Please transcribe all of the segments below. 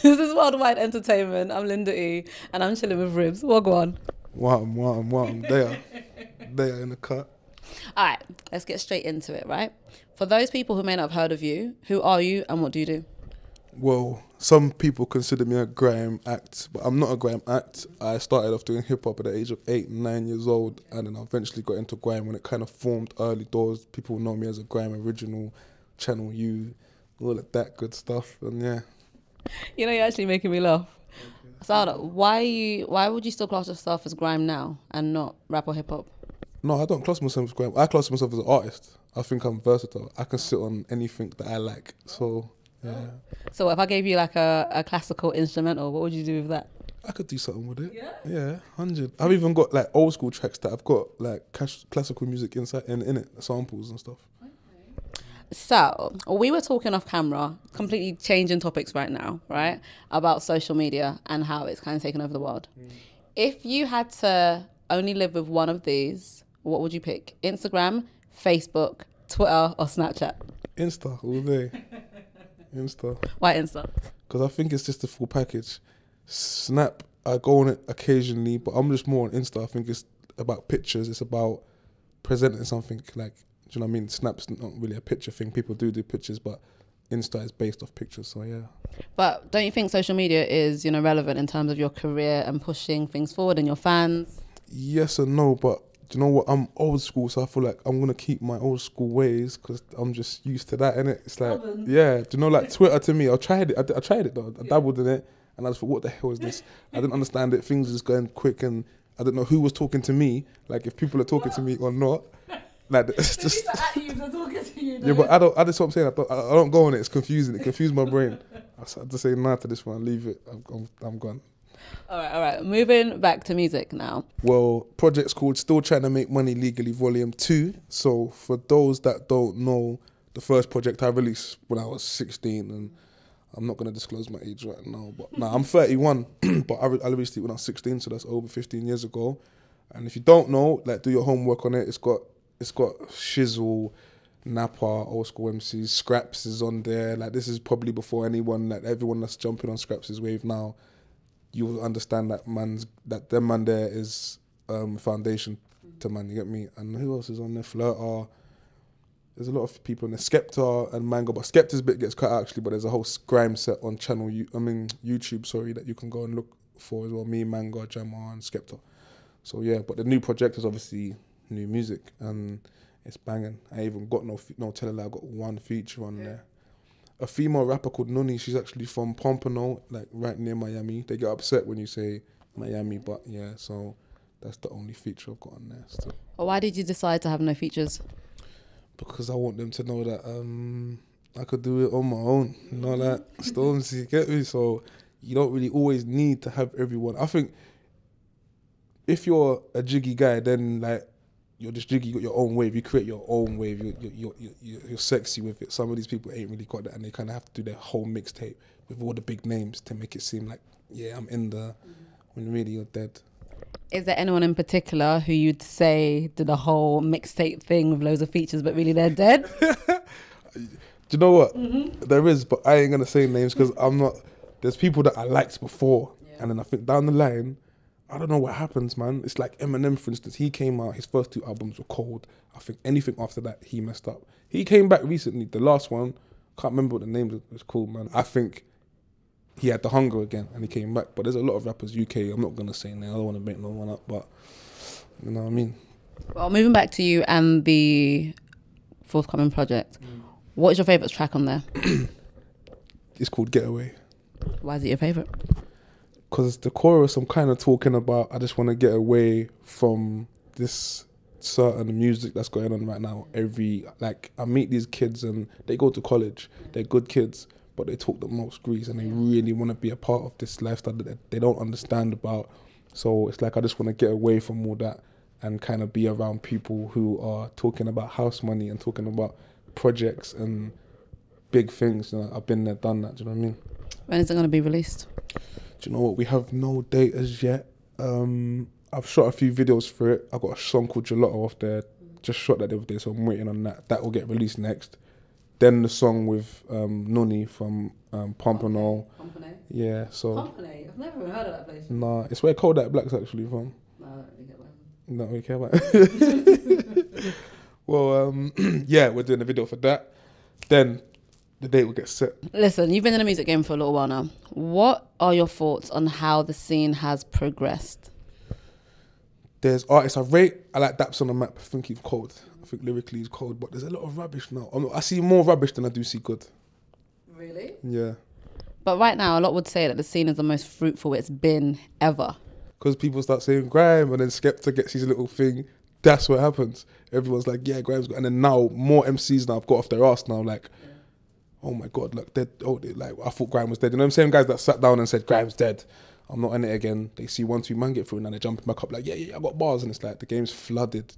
This is Worldwide Entertainment. I'm Linda E, and I'm chilling with Ribz. Wagwan. Wow. They are in the cut. All right, let's get straight into it, right? For those people who may not have heard of you, who are you and what do you do? Well, some people consider me a grime act, but I'm not a grime act. I started off doing hip hop at the age of 8, 9 years old, and then I eventually got into grime when it kind of formed early doors. People know me as a grime original, Channel U, all of that good stuff, and yeah. You know, you're actually making me laugh. Sada, why would you still class yourself as grime now and not rap or hip hop? No, I don't class myself as grime. I class myself as an artist. I think I'm versatile. I can sit on anything that I like. So, yeah. So if I gave you like a classical instrumental, what would you do with that? I could do something with it. Yeah? Yeah, 100. I've even got like old school tracks that I've got like classical music inside in it, samples and stuff. So we were talking off camera, completely changing topics right now, right? About social media and how it's kind of taken over the world. If you had to only live with one of these, what would you pick? Instagram, Facebook, Twitter, or Snapchat? Insta all day. Insta. Why Insta? Because I think it's just the full package. Snap, I go on it occasionally, but I'm just more on Insta. I think it's about pictures. It's about presenting something. Like, do you know what I mean? Snap's not really a picture thing. People do pictures, but Insta is based off pictures. So yeah. But don't you think social media is, relevant in terms of your career and pushing things forward and your fans? Yes and no, but do you know what? I'm old school, so I feel like I'm gonna keep my old school ways because I'm just used to that, innit? It's like, yeah, do you know, like Twitter to me, I tried it though. I dabbled in it, and I just thought, what the hell is this? I didn't understand it. Things was going quick, and I didn't know who was talking to me. Like if people are talking to me or not. Like it's just. Yeah, but I just what I'm saying. I don't go on it. It's confusing. It confused my brain. I had to say nah to this one. Leave it. I'm gone. All right. Moving back to music now. Well, project's called Still Trying to Make Money Legally Volume 2. So for those that don't know, the first project I released when I was 16, and I'm not going to disclose my age right now, but nah, I'm 31, but I released it when I was 16, so that's over 15 years ago. And if you don't know, like do your homework on it. It's got Shizzle, Napa, Old School MCs, Scraps is on there. Like this is probably before anyone, like everyone that's jumping on Scraps' wave now, you will understand that that man there is foundation to man, you get me? And who else is on there? Flirter. There's a lot of people in there. Skepta and Mango, but Skepta's bit gets cut out actually, but there's a whole grime set on YouTube, sorry, that you can go and look for as well. Me, Mango, Jammer and Skepta. So yeah, but the new project is obviously new music and it's banging. I even got no telling, I got one feature on there. A female rapper called Nuni, she's actually from Pompano, like right near Miami. They get upset when you say Miami, but yeah, so that's the only feature I've got on there still. Well, why did you decide to have no features? Because I want them to know that I could do it on my own, you know, like Stones, you get me? So you don't really always need to have everyone. I think if you're a jiggy guy, then like you're just jiggy, you got your own wave, you create your own wave, you're sexy with it. Some of these people ain't really got that, and they kind of have to do their whole mixtape with all the big names to make it seem like, yeah, I'm in there, when really you're dead. Is there anyone in particular who you'd say did a whole mixtape thing with loads of features, but really they're dead? Do you know what? There is, but I ain't gonna say names because I'm not. There's people that I liked before, and then I think down the line, I don't know what happens, man. It's like Eminem, for instance. He came out, his first 2 albums were cold. I think anything after that, he messed up. He came back recently, the last one, can't remember what the name was called, man. I think he had the hunger again and he came back. But there's a lot of rappers, UK, I'm not going to say names, I don't want to make no one up, but you know what I mean? Well, moving back to you and the forthcoming project, what is your favourite track on there? It's called Getaway. Why is it your favourite? Because the chorus I'm kind of talking about, I just want to get away from this certain music that's going on right now. I meet these kids and they go to college, they're good kids, but they talk the most grease and they really want to be a part of this lifestyle that they don't understand about. So it's like I just want to get away from all that and kind of be around people who are talking about house money and talking about projects and big things. You know, I've been there, done that, do you know what I mean? When is it going to be released? Do you know what? We have no date as yet. I've shot a few videos for it. I got a song called Gelato off there. Just shot that the other day, so I'm waiting on that. That will get released next. Then the song with Nuni from Pompano. Company. Yeah, so. Company? I've never even heard of that place. Nah, it's where Kodak Black's actually from. No, I don't really get that. No, we care about it. Well, yeah, we're doing a video for that. Then the date will get set. Listen, you've been in the music game for a little while now. What are your thoughts on how the scene has progressed? There's artists I rate. I like Daps on the map. I think he's cold. I think lyrically he's cold, but there's a lot of rubbish now. I see more rubbish than I do see good. Really? Yeah. But right now, a lot would say that the scene is the most fruitful it's been ever. Because people start saying grime, and then Skepta gets his little thing. That's what happens. Everyone's like, yeah, grime's good. And then now more MCs now have got off their ass now, like, oh my God, look, dead. Oh, like, I thought grime was dead. You know what I'm saying? Guys that sat down and said grime's dead. I'm not in it again. They see 1, 2 man get through and then they're jumping back up like, yeah, I got bars. And it's like, the game's flooded.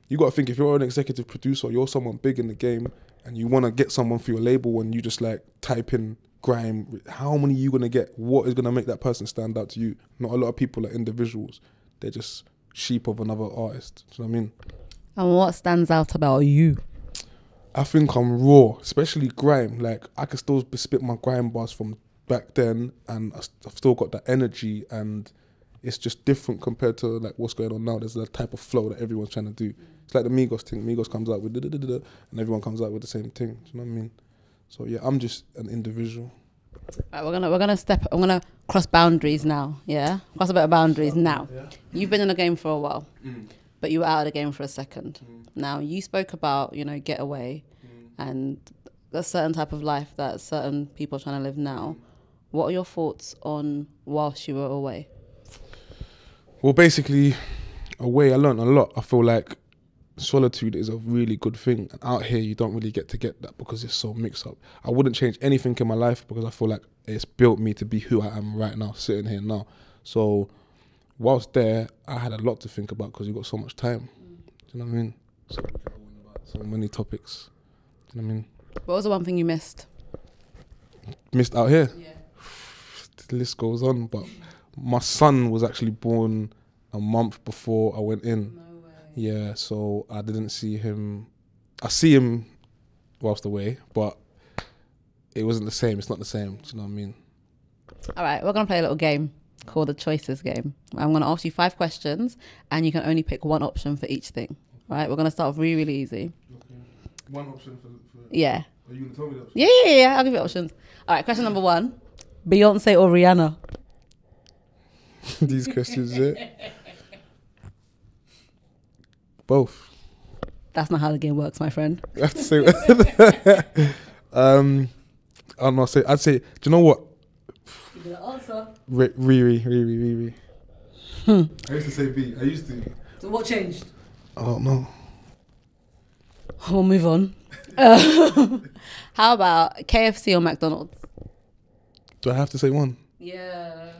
You got to think, if you're an executive producer, you're someone big in the game and you want to get someone for your label and you just like type in grime, how many are you going to get? What is going to make that person stand out to you? Not a lot of people are individuals. They're just sheep of another artist. Do you know what I mean? And what stands out about you? I think I'm raw, especially grime. Like, I can still spit my grime bars from back then and I've still got that energy, and it's just different compared to like what's going on now. There's a type of flow that everyone's trying to do. It's like the Migos thing. Migos comes out with da-da-da-da-da, and everyone comes out with the same thing. Do you know what I mean? So yeah, I'm just an individual. Right, I'm gonna cross boundaries now. Yeah, cross a bit of boundaries now. Yeah. You've been in the game for a while, but you were out of the game for a second. Mm. Now you spoke about getaway and a certain type of life that certain people are trying to live now. What are your thoughts on whilst you were away? Well, basically, away I learned a lot. I feel like solitude is a really good thing, and out here you don't really get that because it's so mixed up. I wouldn't change anything in my life because I feel like it's built me to be who I am right now, sitting here now. So whilst there, I had a lot to think about because you got so much time. Do you know what I mean? So we can go on about so many topics. Do you know what I mean? What was the one thing you missed? Missed out here? Yeah. The list goes on, but my son was actually born a month before I went in. No way. Yeah, so I didn't see him. I see him whilst away, but it wasn't the same. It's not the same. Do you know what I mean? All right, we're going to play a little game called the Choices game. I'm going to ask you 5 questions, and you can only pick one option for each thing. All right, we're going to start off really, really easy. Okay. One option for Yeah. Are you going to tell me the option? Yeah. I'll give you options. All right, question number 1. Beyonce or Rihanna? These questions, yeah. Both. That's not how the game works, my friend. I have to say. I'm not say. I'd say. Do you know what? You're gonna answer. Riri. I used to say B. I used to. So what changed? I don't know. We'll move on. How about KFC or McDonald's? Do I have to say one? Yeah.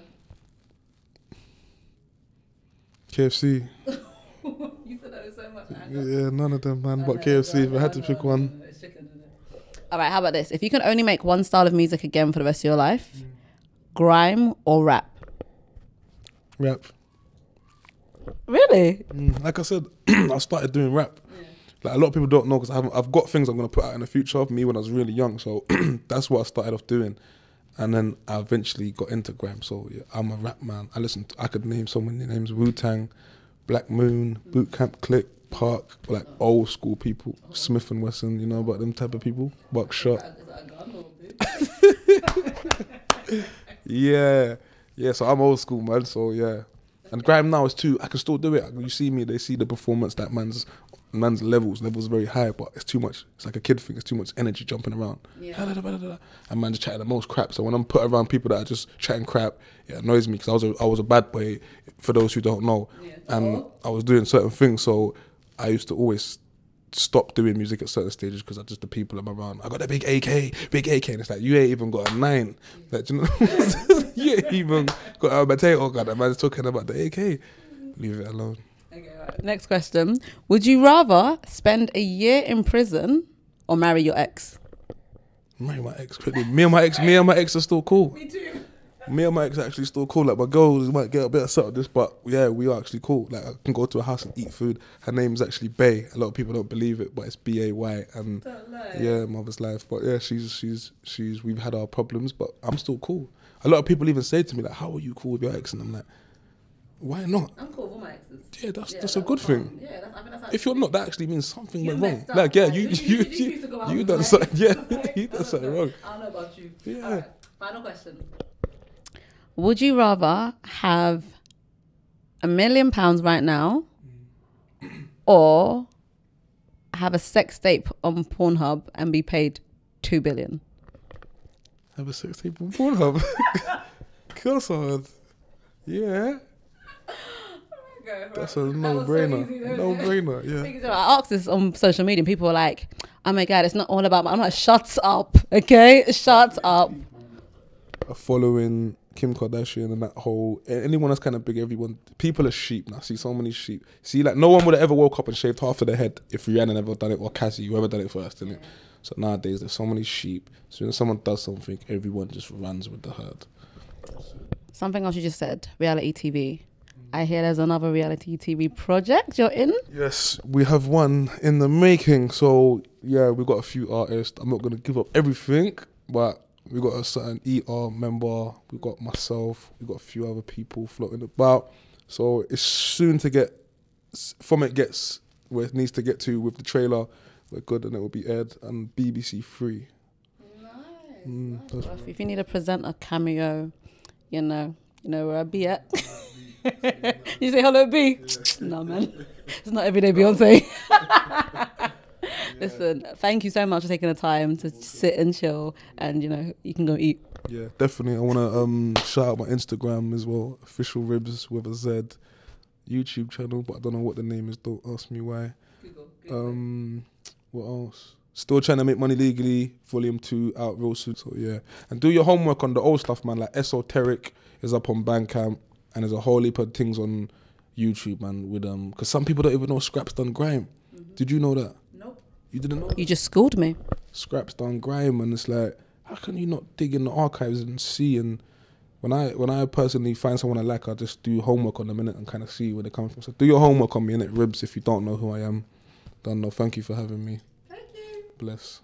KFC. You said that with so much anger. Yeah, none of them, man. But KFC. If I had to pick one. It's chicken, isn't it? All right, how about this? If you can only make one style of music again for the rest of your life, grime or rap? Rap. Really? Like I said, I started doing rap. Yeah. Like, a lot of people don't know because I've got things I'm gonna put out in the future of me when I was really young. So that's what I started off doing, and then I eventually got into grime. So yeah, I'm a rap man. I could name so many names: Wu-Tang, Black Moon, Boot Camp Click, Park, like old school people, Smith and Wesson. You know about them type of people. Buckshot. Is that a gun or boot? Yeah. So I'm old school, man. So yeah, and grime now is too. I can still do it. You see me, they see the performance that man's levels very high, but it's too much. It's like a kid thing. It's too much energy jumping around. Yeah. And man just chatting the most crap. So when I'm put around people that are just chatting crap, it annoys me because I was a bad boy. For those who don't know, and I was doing certain things. So I used to always stop doing music at certain stages because I just the people I'm around. I got a big AK, and it's like you ain't even got a 9. Like, you know, you ain't even got a potato gun. That man's talking about the AK. Leave it alone. Okay, right. Next question. Would you rather spend a year in prison or marry your ex? Marry my ex quickly. Me and my ex are still cool. Me too. Me and my ex are actually still cool. Like, my girls might get a bit upset with this, but yeah, we are actually cool. Like, I can go to a house and eat food. Her name's actually Bay. A lot of people don't believe it, but it's B-A-Y. And yeah, mother's life. But yeah, we've had our problems, but I'm still cool. A lot of people even say to me, like, how are you cool with your ex? And I'm like, why not? I'm cool with all my exes. Yeah, that's a good thing. Yeah, I mean, that's if you're not, that actually means something went wrong. Up. Like, yeah, like, you done something. Yeah, you done something wrong. I don't know about you. Yeah. All right, final question. Would you rather have £1 million right now, or have a sex tape on Pornhub and be paid $2 billion? Have a sex tape on Pornhub. Course I would. Yeah. That's a no-brainer. No-brainer, yeah. I asked this on social media and people were like, oh my God, it's not all about... I'm like, shut up, okay? Shut up. Following Kim Kardashian and that whole... Anyone that's kind of big, everyone... People are sheep. I see so many sheep. See, like, no one would have ever woke up and shaved half of their head if Rihanna never done it, or Cassie, whoever done it first, innit? So nowadays, there's so many sheep. So when someone does something, everyone just runs with the herd. Something else you just said, reality TV. I hear there's another reality TV project you're in. Yes, we have one in the making. So yeah, we've got a few artists. I'm not going to give up everything, but we got a certain ER member. We got myself. We got a few other people floating about. So it's soon to get, from it gets where it needs to get to with the trailer. We're good, and it will be aired on BBC Three. Nice. Well, if you need a presenter cameo, you know where I'll be at. You say hello, B? Yeah. No, man. It's not everyday Beyonce. Listen, thank you so much for taking the time to sit and chill, and you can go eat. Yeah, definitely. I want to shout out my Instagram as well, official Ribz with a Z, YouTube channel, but I don't know what the name is. Don't ask me why. What else? Still trying to make money legally. Volume 2 out real soon. So yeah, and do your homework on the old stuff, man. Like Esoteric is up on Bandcamp. And there's a whole heap of things on YouTube, man, with because some people don't even know Scraps done grime. Did you know that? Nope. You didn't know? You just schooled me. Scraps done grime, and it's like, how can you not dig in the archives and see? And when I personally find someone I like, I just do homework on them in it and kind of see where they come from. So do your homework on me, innit, Ribz, if you don't know who I am. Don't know. Thank you for having me. Thank you. Bless.